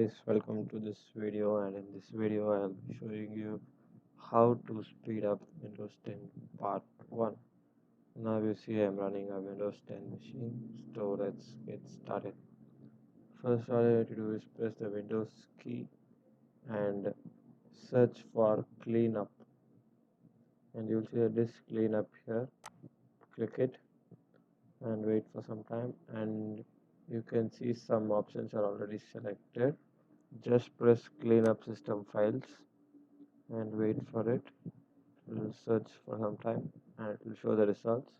guys, welcome to this video, and in this video I'll be showing you how to speed up Windows 10 part 1. Now you see I'm running a Windows 10 machine, so let's get started. First all you have to do is press the Windows key and search for cleanup, and you'll see a disk cleanup here. Click it and wait for some time, and you can see some options are already selected. Just press cleanup system files and wait for it. It will search for some time and it will show the results.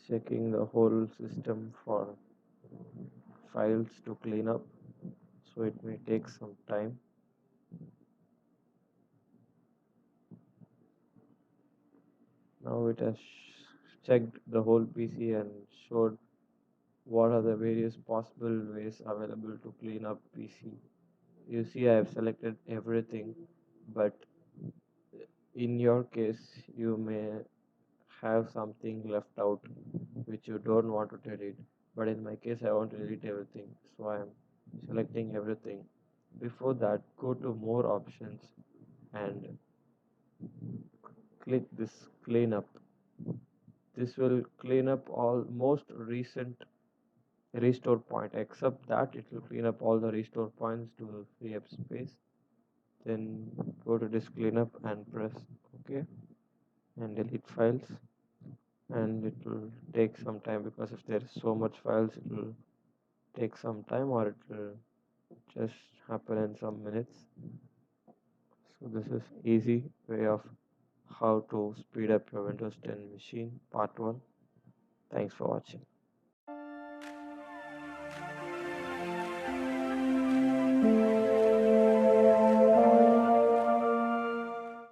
Checking the whole system for files to clean up, so it may take some time. Now it has checked the whole PC and showed what are the various possible ways available to clean up PC. You see I have selected everything, but in your case you may have something left out which you don't want to delete, but in my case I want to delete everything, so I am selecting everything. Before that, go to more options and click this cleanup. This will clean up all most recent restore point, except that it will clean up all the restore points to free up space. Then go to this cleanup and press OK and delete files, and it will take some time because if there is so much files it will take some time, or it will just happen in some minutes. So this is easy way of how to speed up your Windows 10 machine part 1. Thanks for watching.